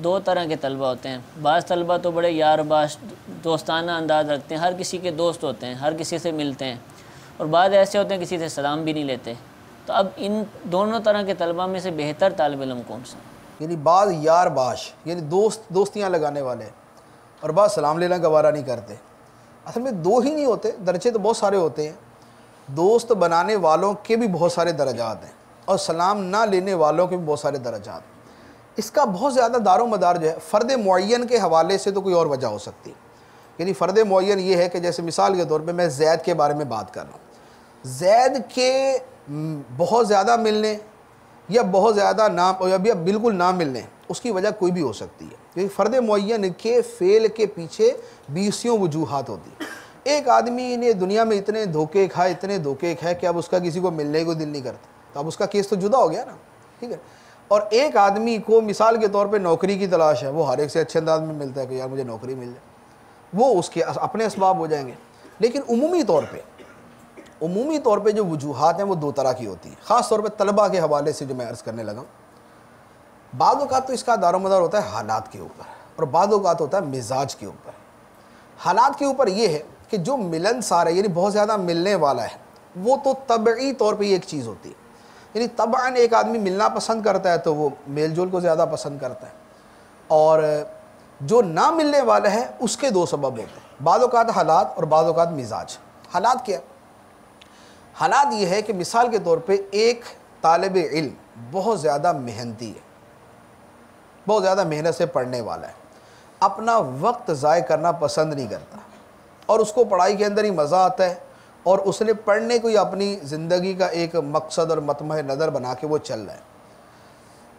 دو طرح کے طلبہ ہوتے ہیں. بعض طلبہ تو بڑے یار باش دوستانہ انداز رکھتے ہیں, ہر کسی کے دوست ہوتے ہیں, ہر کسی سے ملتے ہیں, اور بعض ایسے ہوتے ہیں کسی سے سلام بھی نہیں لیتے. تو اب ان دونوں طرح کے طلبہ میں سے بہتر طالب علم کون سا؟ یعنی بعض یار باش یعنی دوستیاں لگانے والے اور بعض سلام لینا گوارا نہیں کرتے. اصل میں دو ہی نہیں ہوتے, درجے تو بہت سارے ہوتے ہیں. دوست بنانے والوں کے بھی بہت سارے درجات ہیں اور سلام نہ لینے والوں کے بھی بہت سارے درجات ہیں. اس کا بہت زیادہ دار و مدار جو ہے فرد معین کے حوالے سے تو کوئی اور وجہ ہو سکتی. یعنی فرد معین یہ ہے کہ جیسے مثال کے طور پہ میں زید کے بارے میں بات کر رہا ہوں, زید کے بہت زیادہ ملنے یا بہت زیادہ نام یا بالکل نہ ملنے, اس کی وجہ کوئی بھی ہو سکتی ہے. کیونکہ فرد معین کے فعل کے پیچھے 20 وجوہات ہوتی ہیں. ایک آدمی نے دنیا میں اتنے دھوکے کھائے کہ اب اس کا کسی کو ملنے کو دل نہیں کرتا, تو اب اس کا کیس تو جدا ہو گیا نا, ٹھیک ہے. اور ایک آدمی کو مثال کے طور پہ نوکری کی تلاش ہے, وہ ہر ایک سے اچھے انداز میں ملتا ہے کہ یار مجھے نوکری مل جائے, وہ اس کے اپنے اسباب ہو جائیں گے. لیکن عمومی طور پہ جو وجوہات ہیں وہ دو طرح کی ہوتی ہیں, خاص طور پہ طلبہ کے حوالے سے جو میں عرض کرنے لگا. بعض اوقات تو اس کا دار و مدار ہوتا ہے حالات کے اوپر, اور بعض اوقات ہوتا ہے مزاج کے اوپر. حالات کے اوپر یہ ہے کہ جو ملنسار ہے یعنی بہت زیادہ ملنے والا ہے, وہ تو طبعی طور پہ یہ ایک چیز ہوتی ہے. یعنی طبعاً ایک آدمی ملنا پسند کرتا ہے تو وہ میل جول کو زیادہ پسند کرتا ہے, اور جو نہ ملنے والا ہے اس کے دو سبب ہوتے ہیں, بعض اوقات حالات اور بعض اوقات مزاج. حالات کیا؟ حالات یہ ہے کہ مثال کے طور پہ ایک طالب علم بہت زیادہ محنتی ہے, بہت زیادہ محنت سے پڑھنے والا ہے, اپنا وقت ضائع کرنا پسند نہیں کرتا, اور اس کو پڑھائی کے اندر ہی مزہ آتا ہے, اور اس نے پڑھنے کو ہی اپنی زندگی کا ایک مقصد اور مطمع نظر بنا کے وہ چل رہا ہے.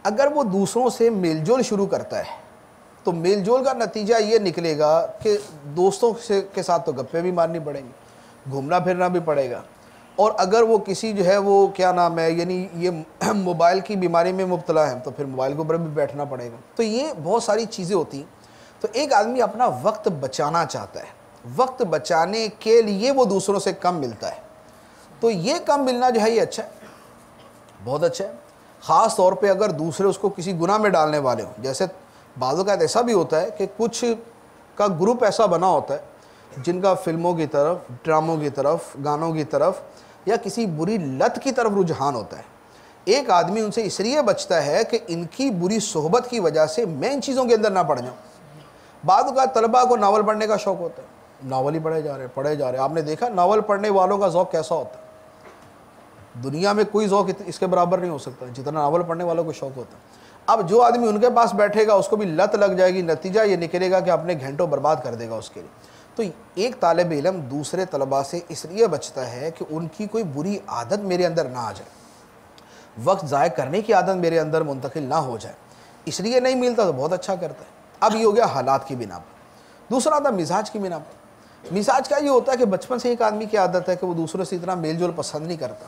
اگر وہ دوسروں سے میل جول شروع کرتا ہے تو میل جول کا نتیجہ یہ نکلے گا کہ دوستوں کے ساتھ تو گپے بھی مارنی پڑیں گی, گھومنا پھرنا بھی پڑے گا, اور اگر وہ کسی جو ہے وہ کیا نام ہے یعنی یہ موبائل کی بیماری میں مبتلا ہے تو پھر موبائل کے اوپر بھی بیٹھنا پڑے گا. تو یہ بہت ساری چیزیں ہوتی ہیں. تو ایک آدمی اپنا وقت بچانا چاہتا ہے, وقت بچانے کے لیے وہ دوسروں سے کم ملتا ہے, تو یہ کم ملنا جو ہے یہ اچھا ہے, بہت اچھا ہے. خاص طور پہ اگر دوسرے اس کو کسی گناہ میں ڈالنے والے ہوں, جیسے بعض اوقات ایسا بھی ہوتا ہے کہ کچھ کا گروپ ایسا بنا ہوتا ہے جن کا فلموں کی طرف, ڈراموں کی طرف, گانوں کی طرف یا کسی بری لت کی طرف رجحان ہوتا ہے. ایک آدمی ان سے اس لیے بچتا ہے کہ ان کی بری صحبت کی وجہ سے میں ان چیزوں کے اندر نہ پڑ جاؤں. بعض اوقات طلباء کو ناول پڑھنے کا شوق ہوتا ہے, ناول ہی پڑھے جا رہے ہیں. آپ نے دیکھا ناول پڑھنے والوں کا ذوق کیسا ہوتا ہے؟ دنیا میں کوئی ذوق اس کے برابر نہیں ہو سکتا جتنا ناول پڑھنے والوں کو شوق ہوتا ہے. اب جو آدمی ان کے پاس بیٹھے گا اس کو بھی لت لگ جائے گی, نتیجہ یہ نکلے گا کہ اپنے گھنٹوں برباد کر دے گا اس کے لیے. تو ایک طالب علم دوسرے طلباء سے اس لیے بچتا ہے کہ ان کی کوئی بری عادت میرے اندر نہ آ جائے, وقت ضائع کرنے کی عادت میرے اندر منتقل نہ ہو جائے, اس لیے نہیں ملتا. تو بہت اچھا کرتا ہے. اب یہ ہو گیا حالات کی بنا پر. دوسرا تھا مزاج کی بنا پر. مزاج کا یہ ہوتا ہے کہ بچپن سے ایک آدمی کی عادت ہے کہ وہ دوسروں سے اتنا میل جول پسند نہیں کرتا.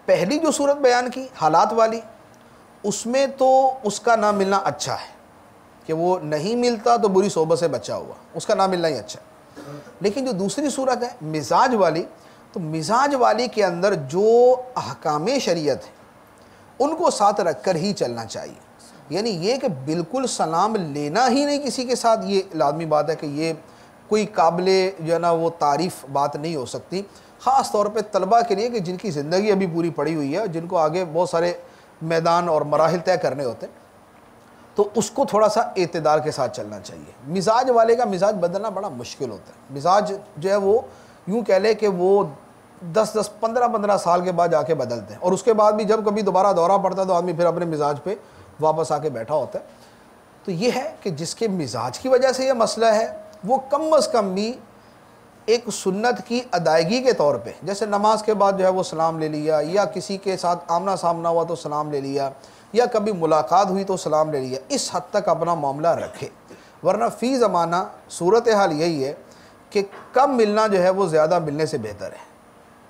پہلی جو صورت بیان کی حالات والی, اس میں تو اس کا نہ ملنا اچھا ہے کہ وہ نہیں ملتا تو بری صحبت سے بچا ہوا, اس کا نہ ملنا ہی اچھا ہے. لیکن جو دوسری صورت ہے مزاج والی, تو مزاج والی کے اندر جو احکام شریعت ہے ان کو ساتھ رکھ کر ہی چلنا چاہیے. یعنی یہ کہ بالکل سلام لینا ہی نہیں کسی کے ساتھ, یہ لازمی بات ہے کہ یہ کوئی قابل جو ہے نا وہ تعریف بات نہیں ہو سکتی, خاص طور پہ طلباء کے لیے کہ جن کی زندگی ابھی پوری پڑی ہوئی ہے, جن کو آگے بہت سارے میدان اور مراحل طے کرنے ہوتے ہیں. تو اس کو تھوڑا سا اعتدال کے ساتھ چلنا چاہیے. مزاج والے کا مزاج بدلنا بڑا مشکل ہوتا ہے. مزاج جو ہے وہ یوں کہہ لے کہ وہ 15 سال کے بعد جا کے بدلتے ہیں, اور اس کے بعد بھی جب کبھی دوبارہ دورہ پڑتا ہے تو آدمی پھر اپنے مزاج پہ واپس آ کے بیٹھا ہوتا ہے. تو یہ ہے کہ جس کے مزاج کی وجہ سے یہ مسئلہ ہے وہ کم از کم بھی ایک سنت کی ادائیگی کے طور پہ, جیسے نماز کے بعد جو ہے وہ سلام لے لیا, یا کسی کے ساتھ آمنا سامنا ہوا تو سلام لے لیا, یا کبھی ملاقات ہوئی تو سلام لے لیا, اس حد تک اپنا معاملہ رکھے. ورنہ فی زمانہ صورتحال یہی ہے کہ کم ملنا جو ہے وہ زیادہ ملنے سے بہتر ہے,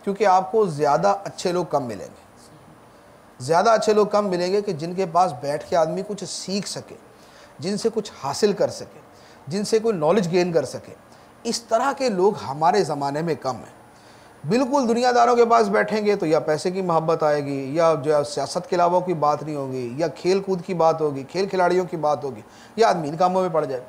کیونکہ آپ کو زیادہ اچھے لوگ کم ملیں گے. زیادہ اچھے لوگ کم ملیں گے کہ جن کے پاس بیٹھ کے آدمی کچھ سیکھ سکے, جن سے کچھ حاصل کر سکے, جن سے کوئی نالج گین کر سکے. اس طرح کے لوگ ہمارے زمانے میں کم ہیں. بالکل دنیا داروں کے پاس بیٹھیں گے تو یا پیسے کی محبت آئے گی، یا جو ہے سیاست کے علاوہ کوئی بات نہیں ہوگی، یا کھیل کود کی بات ہوگی، کھیل کھلاڑیوں کی بات ہوگی، یا آدمی ان کاموں میں پڑ جائے۔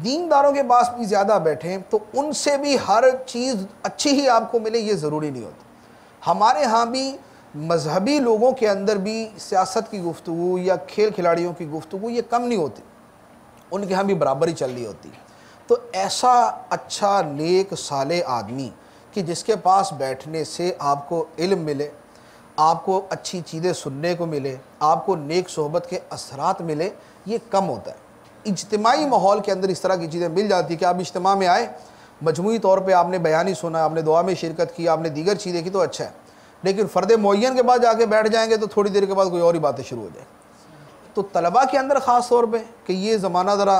دینداروں کے پاس بھی زیادہ بیٹھیں تو ان سے بھی ہر چیز اچھی ہی آپ کو ملے، یہ ضروری نہیں ہوتا۔ ہمارے ہاں بھی مذہبی لوگوں کے اندر بھی سیاست کی گفتگو یا کھیل کھلاڑیوں کی گفتگو یہ کم نہیں ہوتی، ان کے ہاں بھی برابر ہی چل رہی ہوتی۔ تو ایسا اچھا نیک صالح آدمی کہ جس کے پاس بیٹھنے سے آپ کو علم ملے، آپ کو اچھی چیزیں سننے کو ملے، آپ کو نیک صحبت کے اثرات ملے، یہ کم ہوتا ہے۔ اجتماعی ماحول کے اندر اس طرح کی چیزیں مل جاتی کہ آپ اجتماع میں آئے، مجموعی طور پہ آپ نے بیان ہی سنا، آپ نے دعا میں شرکت کی، آپ نے دیگر چیزیں کی تو اچھا ہے، لیکن فرد معین کے بعد جا کے بیٹھ جائیں گے تو تھوڑی دیر کے بعد کوئی اور ہی باتیں شروع ہو جائیں۔ تو طلباء کے اندر خاص طور پہ کہ یہ زمانہ ذرا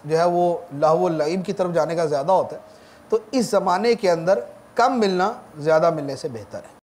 جو ہے وہ لہو و لعب کی طرف جانے کا زیادہ ہوتا ہے، تو اس زمانے کے اندر کم ملنا زیادہ ملنے سے بہتر ہے۔